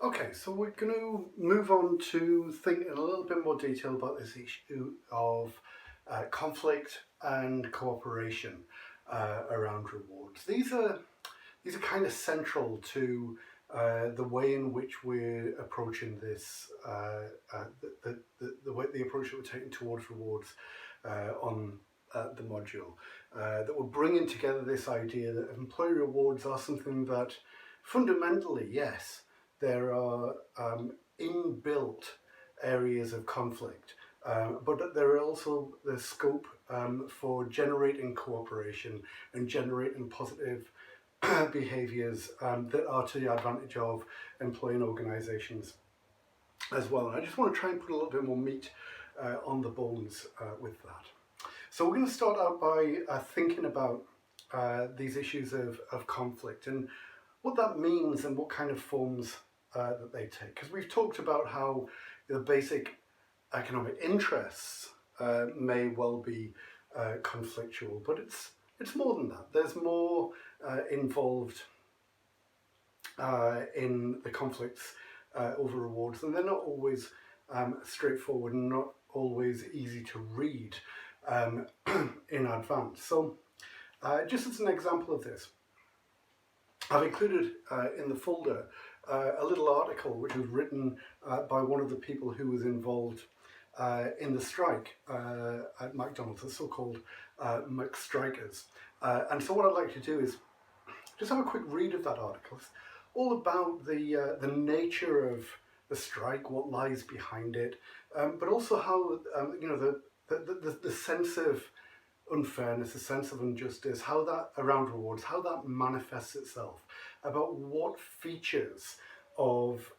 Okay, so we're going to move on to think in a little bit more detail about this issue of conflict and cooperation around rewards. These are kind of central to the way in which we're approaching this, the approach that we're taking towards rewards on the module. That we're bringing together this idea that employee rewards are something that fundamentally, yes, there are inbuilt areas of conflict, but there are also the scope for generating cooperation and generating positive behaviours that are to the advantage of employing organisations as well. And I just want to try and put a little bit more meat on the bones with that. So we're going to start out by thinking about these issues of conflict and what that means and what kind of forms that they take. Because we've talked about how the basic economic interests may well be conflictual, but it's more than that. There's more involved in the conflicts over rewards, and they're not always straightforward and not always easy to read in advance. So just as an example of this, I've included in the folder a little article which was written by one of the people who was involved in the strike at McDonald's, the so-called McStrikers. And so what I'd like to do is just have a quick read of that article. It's all about the nature of the strike, what lies behind it, but also how the sense of unfairness, a sense of injustice, how that around rewards, how that manifests itself, about what features of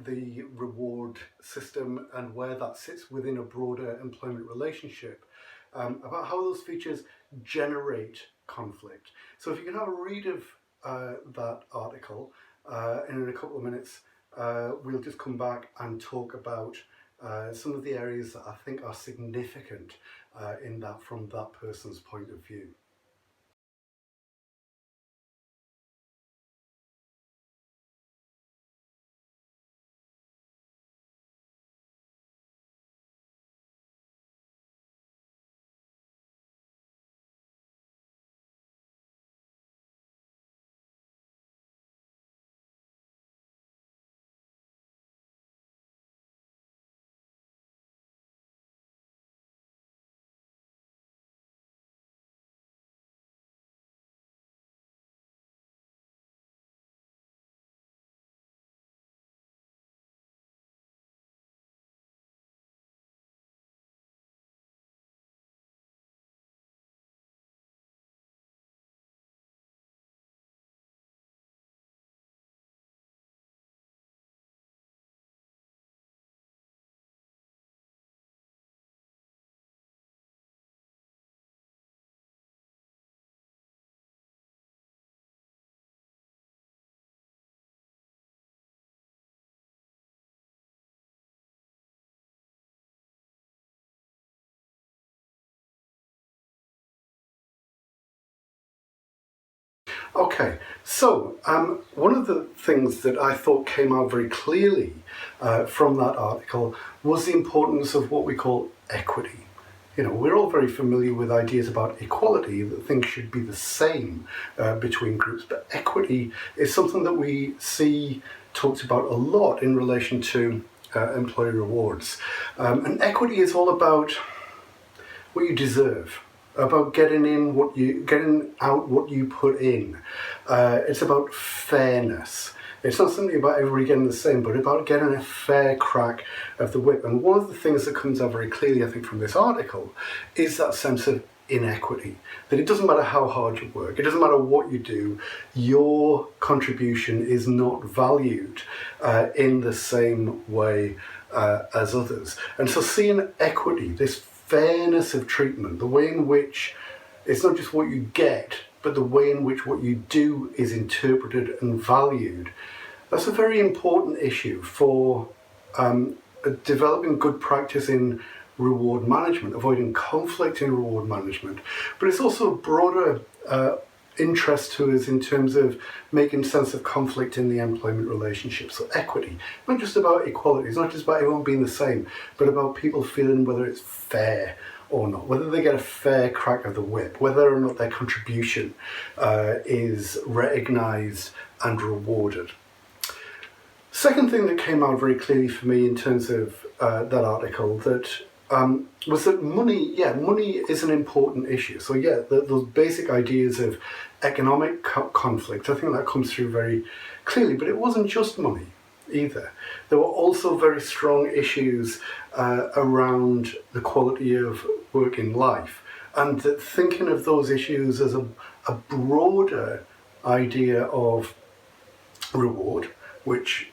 the reward system and where that sits within a broader employment relationship, about how those features generate conflict. So if you can have a read of that article, and in a couple of minutes we'll just come back and talk about some of the areas that I think are significant in that from that person's point of view. Okay, so one of the things that I thought came out very clearly from that article was the importance of what we call equity. You know, we're all very familiar with ideas about equality, that things should be the same between groups, but equity is something that we see talked about a lot in relation to employee rewards. And equity is all about what you deserve, about getting out what you put in. It's about fairness. It's not simply about everybody getting the same, but about getting a fair crack of the whip. And one of the things that comes out very clearly, I think, from this article is that sense of inequity. That it doesn't matter how hard you work, it doesn't matter what you do, your contribution is not valued in the same way as others. And so seeing equity, this fairness of treatment, the way in which it's not just what you get, but the way in which what you do is interpreted and valued, that's a very important issue for developing good practice in reward management, avoiding conflict in reward management. But it's also a broader interest to us in terms of making sense of conflict in the employment relationship. So equity, not just about equality, it's not just about everyone being the same, but about people feeling whether it's fair or not, whether they get a fair crack of the whip, whether or not their contribution is recognised and rewarded. Second thing that came out very clearly for me in terms of that article was that money is an important issue. So those basic ideas of economic conflict, I think that comes through very clearly, but it wasn't just money either. There were also very strong issues around the quality of working life, and that thinking of those issues as a broader idea of reward, which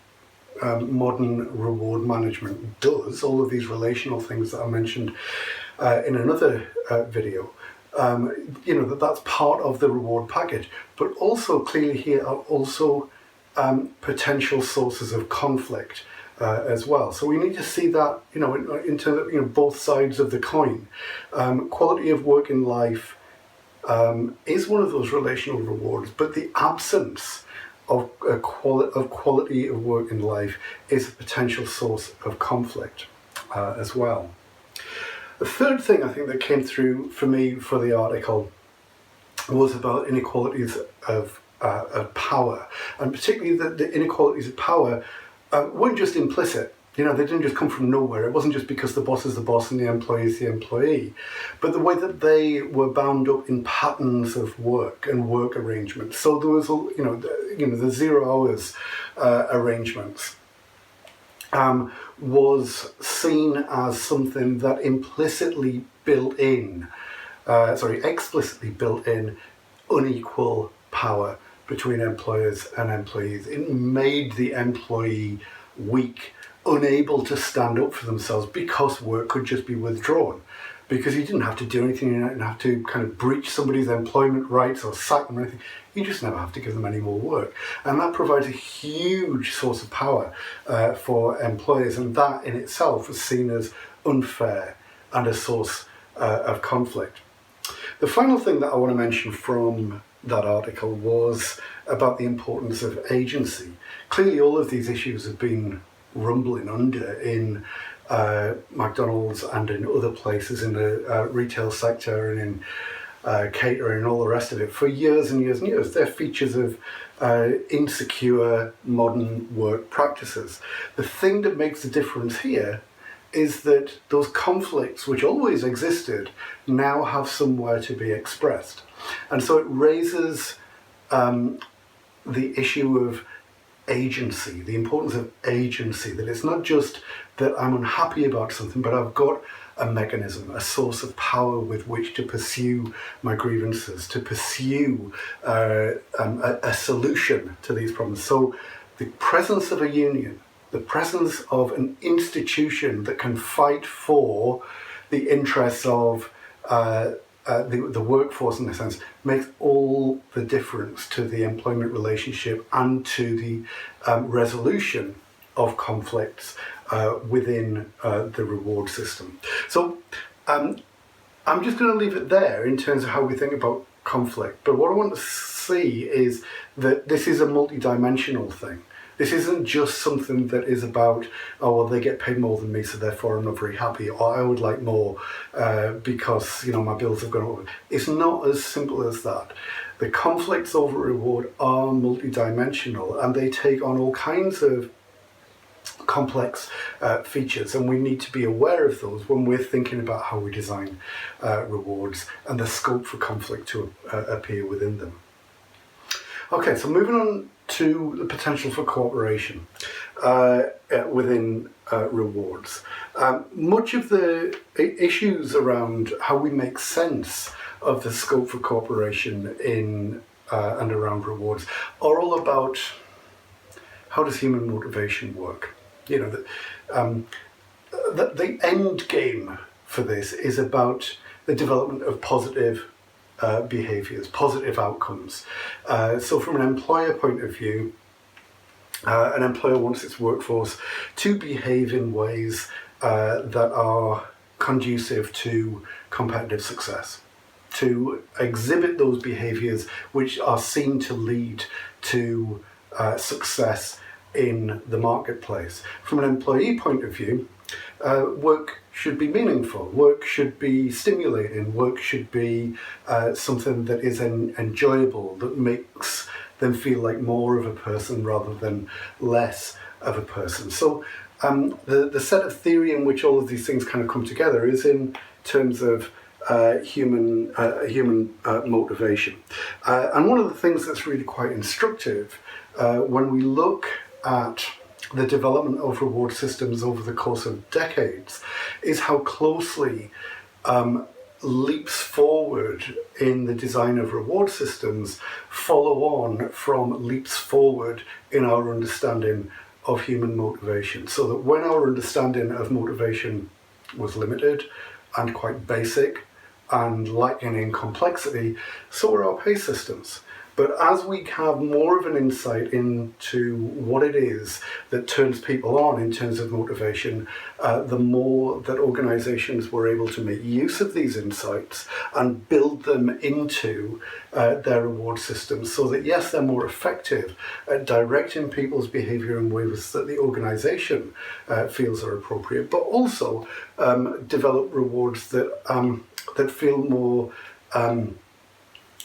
modern reward management does, all of these relational things that I mentioned in another video, that's part of the reward package, but also clearly here are also potential sources of conflict as well. So we need to see that, in terms of both sides of the coin. Quality of work in life is one of those relational rewards, but the absence of quality of work in life is a potential source of conflict as well. The third thing I think that came through for me for the article was about inequalities of power, and particularly the inequalities of power weren't just implicit. They didn't just come from nowhere. It wasn't just because the boss is the boss and the employee is the employee, but the way that they were bound up in patterns of work and work arrangements. So there was, the 0 hours arrangements was seen as something that explicitly built in unequal power between employers and employees. It made the employee weak, unable to stand up for themselves, because work could just be withdrawn, because you didn't have to do anything. You didn't have to kind of breach somebody's employment rights or sack them or anything. You just never have to give them any more work, and that provides a huge source of power for employers, and that in itself was seen as unfair and a source of conflict. The final thing that I want to mention from that article was about the importance of agency. Clearly all of these issues have been rumbling under in McDonald's and in other places in the retail sector and in catering and all the rest of it for years and years and years. They're features of insecure modern work practices. The thing that makes the difference here is that those conflicts, which always existed, now have somewhere to be expressed. And so it raises the issue of agency, the importance of agency, that it's not just that I'm unhappy about something, but I've got a mechanism, a source of power with which to pursue my grievances, to pursue a solution to these problems. So the presence of a union, the presence of an institution that can fight for the interests of the workforce, in a sense, makes all the difference to the employment relationship and to the resolution of conflicts within the reward system. So I'm just going to leave it there in terms of how we think about conflict. But what I want to see is that this is a multi-dimensional thing. This isn't just something that is about, oh, well, they get paid more than me, so therefore I'm not very happy, or I would like more because, my bills have gone up. It's not as simple as that. The conflicts over reward are multidimensional, and they take on all kinds of complex features, and we need to be aware of those when we're thinking about how we design rewards and the scope for conflict to appear within them. Okay, so moving on to the potential for cooperation within rewards. Much of the issues around how we make sense of the scope for cooperation in and around rewards are all about how does human motivation work. The end game for this is about the development of positive behaviours, positive outcomes. So from an employer point of view, an employer wants its workforce to behave in ways that are conducive to competitive success, to exhibit those behaviours which are seen to lead to success in the marketplace. From an employee point of view, work should be meaningful, work should be stimulating, work should be something that is enjoyable, that makes them feel like more of a person rather than less of a person. So the set of theory in which all of these things kind of come together is in terms of human motivation. And one of the things that's really quite instructive when we look at the development of reward systems over the course of decades is how closely leaps forward in the design of reward systems follow on from leaps forward in our understanding of human motivation. So that when our understanding of motivation was limited and quite basic and lacking in complexity, so are our pay systems. But as we have more of an insight into what it is that turns people on in terms of motivation, the more that organisations were able to make use of these insights and build them into their reward systems so that, yes, they're more effective at directing people's behaviour in ways that the organisation feels are appropriate, but also develop rewards that feel more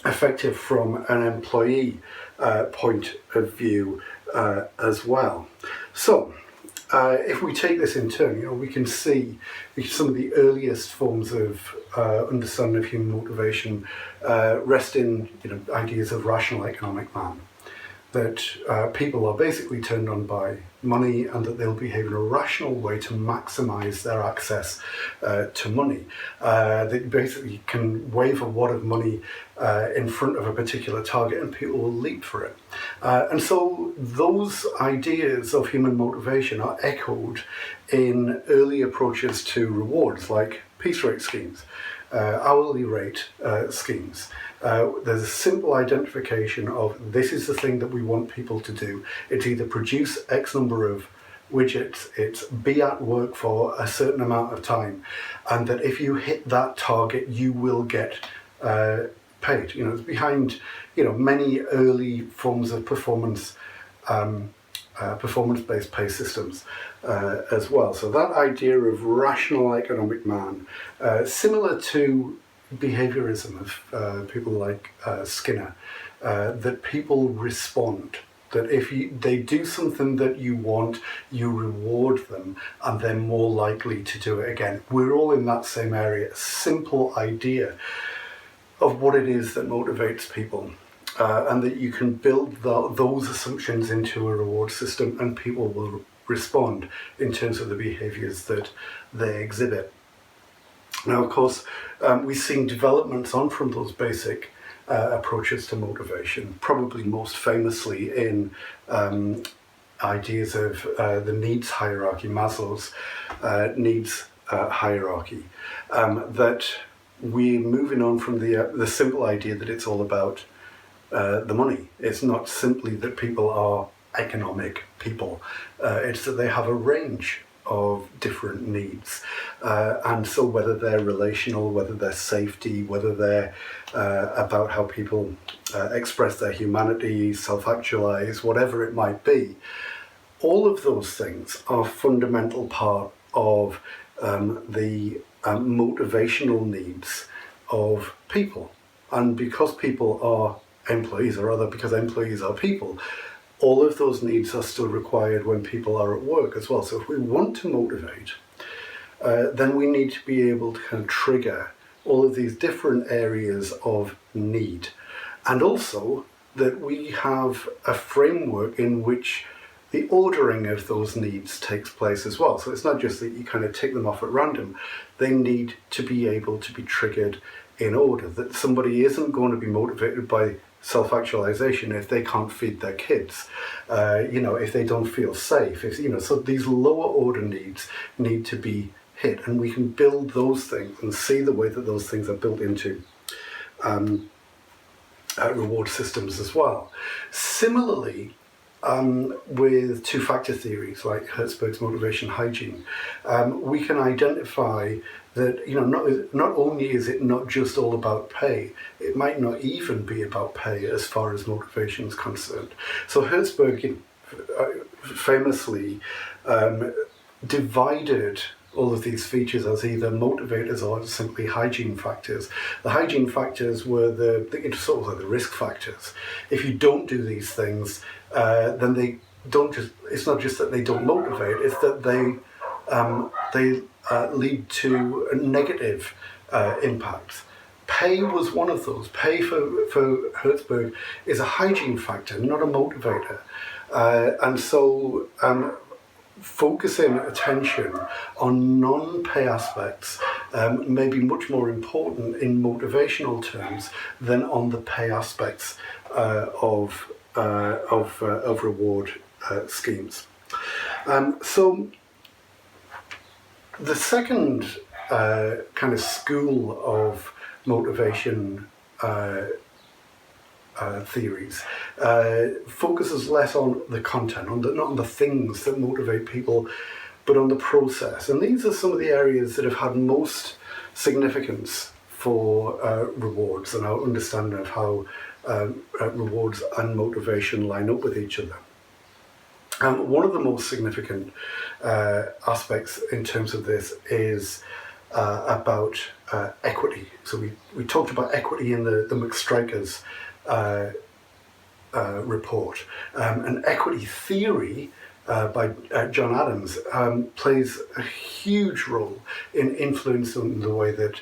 effective from an employee point of view as well. So if we take this in turn, we can see some of the earliest forms of understanding of human motivation rest in ideas of rational economic man, that people are basically turned on by money and that they'll behave in a rational way to maximise their access to money. They basically can wave a wad of money in front of a particular target and people will leap for it. And so those ideas of human motivation are echoed in early approaches to rewards like piece rate schemes, hourly rate schemes. There's a simple identification of this is the thing that we want people to do. It's either produce X number of widgets, it's be at work for a certain amount of time, and that if you hit that target, you will get paid. It's behind many early forms of performance-based pay systems as well. So that idea of rational economic man, similar to behaviorism of people like Skinner, that people respond, that if they do something that you want, you reward them and they're more likely to do it again. We're all in that same area, a simple idea of what it is that motivates people, and that you can build those assumptions into a reward system and people will respond in terms of the behaviours that they exhibit. Now, of course, we've seen developments on from those basic approaches to motivation, probably most famously in ideas of the needs hierarchy, Maslow's needs hierarchy, that we're moving on from the simple idea that it's all about the money. It's not simply that people are economic people, it's that they have a range of different needs, and so whether they're relational, whether they're safety, whether they're about how people express their humanity, self-actualize, whatever it might be, all of those things are fundamental part of the motivational needs of people. And because people are employees, or rather because employees are people, all of those needs are still required when people are at work as well. So if we want to motivate, then we need to be able to kind of trigger all of these different areas of need. And also that we have a framework in which the ordering of those needs takes place as well. So it's not just that you kind of tick them off at random. They need to be able to be triggered in order, that somebody isn't going to be motivated by self-actualization if they can't feed their kids, if they don't feel safe, so these lower order needs need to be hit, and we can build those things and see the way that those things are built into reward systems as well. Similarly, with two-factor theories like Herzberg's motivation hygiene, we can identify that not only is it not just all about pay, it might not even be about pay as far as motivation is concerned. So Herzberg famously divided all of these features as either motivators or simply hygiene factors. The hygiene factors were the sort of like the risk factors. If you don't do these things, then they don't just. It's not just that they don't motivate; it's that they lead to negative impacts. Pay was one of those. Pay for Herzberg is a hygiene factor, not a motivator, and so. Focusing attention on non-pay aspects may be much more important in motivational terms than on the pay aspects of reward schemes. So the second kind of school of motivation theories focuses less on the content, not on the things that motivate people, but on the process. And these are some of the areas that have had most significance for rewards and our understanding of how rewards and motivation line up with each other. One of the most significant aspects in terms of this is about equity. So we talked about equity in the McStrikers report. And equity theory by John Adams plays a huge role in influencing the way that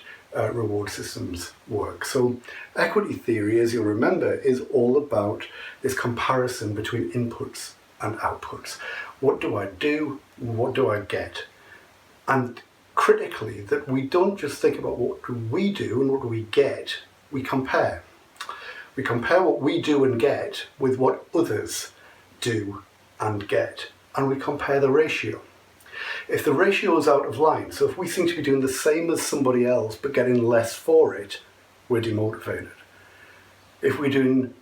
reward systems work. So equity theory, as you'll remember, is all about this comparison between inputs and outputs. What do I do? What do I get? And critically, that we don't just think about what do we do and what do we get, we compare. We compare what we do and get with what others do and get, and we compare the ratio. If the ratio is out of line, so if we seem to be doing the same as somebody else but getting less for it, we're demotivated. If we're doing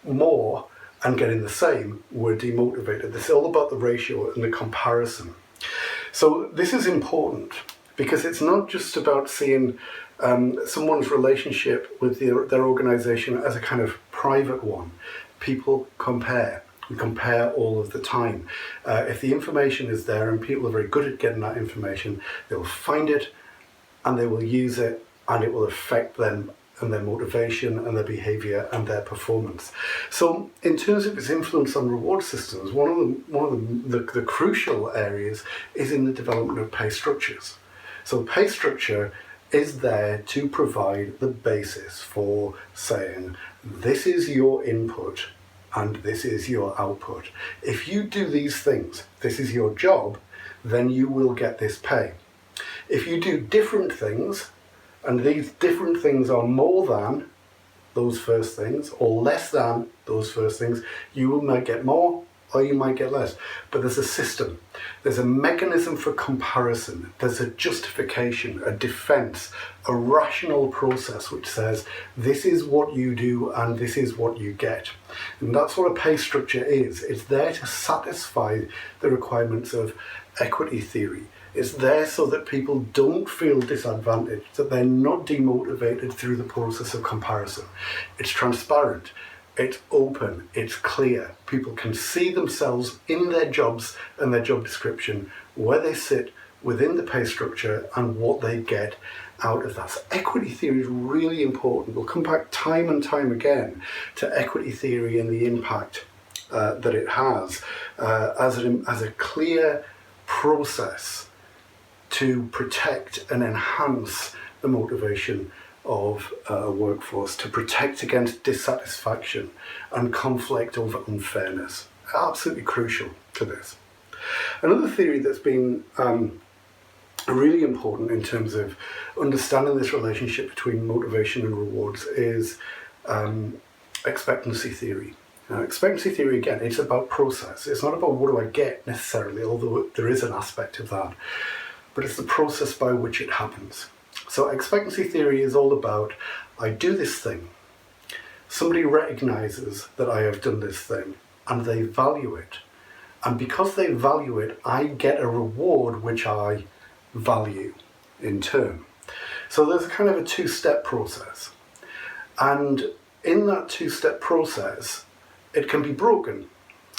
more and getting the same, we're demotivated. This is all about the ratio and the comparison. So this is important because it's not just about seeing someone's relationship with their organisation as a kind of private one. People compare. We compare all of the time. If the information is there and people are very good at getting that information, they will find it and they will use it, and it will affect them and their motivation and their behaviour and their performance. So in terms of its influence on reward systems, one of the crucial areas is in the development of pay structures. So pay structure is there to provide the basis for saying, this is your input and this is your output. If you do these things, this is your job, then you will get this pay. If you do different things, and these different things are more than those first things or less than those first things, you might get more or you might get less. But there's a system, there's a mechanism for comparison, there's a justification, a defense, a rational process which says this is what you do and this is what you get. And that's what a pay structure is. It's there to satisfy the requirements of equity theory. It's there so that people don't feel disadvantaged, that they're not demotivated through the process of comparison. It's transparent, it's open, it's clear. People can see themselves in their jobs and their job description, where they sit within the pay structure and what they get out of that. So equity theory is really important. We'll come back time and time again to equity theory and the impact that it has as a clear process to protect and enhance the motivation of a workforce, to protect against dissatisfaction and conflict over unfairness. Absolutely crucial to this. Another theory that's been really important in terms of understanding this relationship between motivation and rewards is expectancy theory. Now, expectancy theory, again, it's about process. It's not about what do I get necessarily, although there is an aspect of that, but it's the process by which it happens. So expectancy theory is all about, I do this thing, somebody recognises that I have done this thing and they value it. And because they value it, I get a reward which I value in turn. So there's kind of a two-step process. And in that two-step process, it can be broken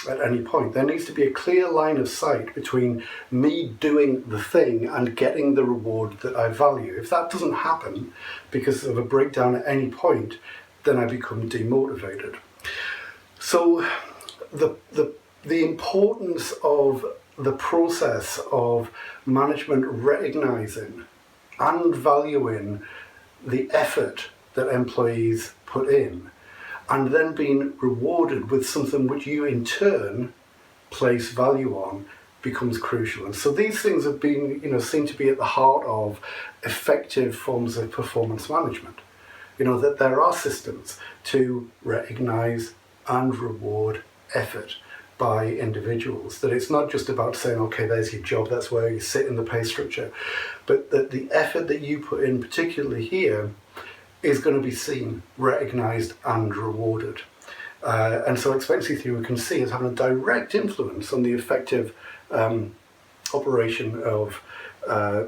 at any point. There needs to be a clear line of sight between me doing the thing and getting the reward that I value. If that doesn't happen because of a breakdown at any point, then I become demotivated. So the importance of the process of management recognizing and valuing the effort that employees put in, and then being rewarded with something which you in turn place value on, becomes crucial. And so these things have been, seem to be at the heart of effective forms of performance management. That there are systems to recognize and reward effort by individuals, that it's not just about saying, okay, there's your job, that's where you sit in the pay structure, but that the effort that you put in, particularly here, is going to be seen, recognized and rewarded. And so expectancy theory we can see is having a direct influence on the effective operation of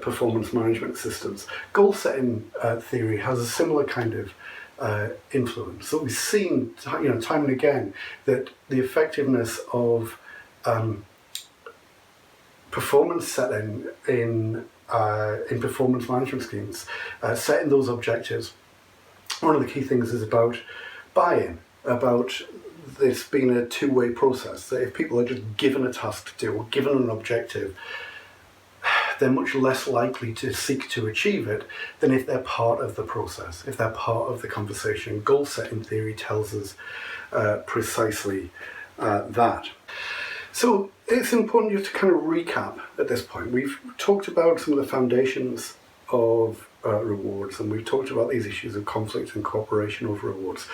performance management systems. Goal setting theory has a similar kind of influence. So we've seen, time and again, that the effectiveness of performance setting in performance management schemes, setting those objectives. One of the key things is about buy-in, about this being a two-way process. That if people are just given a task to do or given an objective, they're much less likely to seek to achieve it than if they're part of the process, if they're part of the conversation. Goal setting theory tells us precisely that. So it's important just to kind of recap at this point. We've talked about some of the foundations of rewards, and we've talked about these issues of conflict and cooperation over rewards.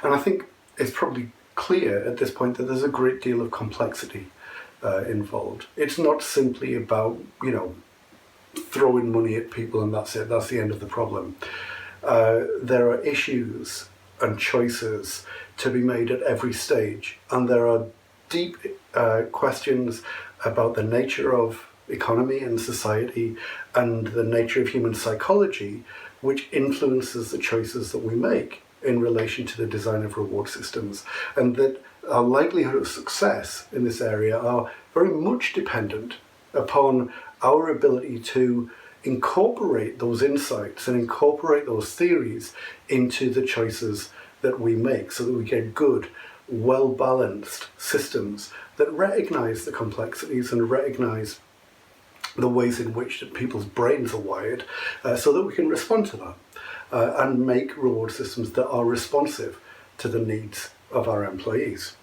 And I think it's probably clear at this point that there's a great deal of complexity involved. It's not simply about, throwing money at people and that's it, that's the end of the problem. There are issues and choices to be made at every stage, and there are deep questions about the nature of economy and society and the nature of human psychology, which influences the choices that we make in relation to the design of reward systems, and that our likelihood of success in this area are very much dependent upon our ability to incorporate those insights and incorporate those theories into the choices that we make, so that we get good, well-balanced systems that recognize the complexities and recognize the ways in which people's brains are wired, so that we can respond to that and make reward systems that are responsive to the needs of our employees.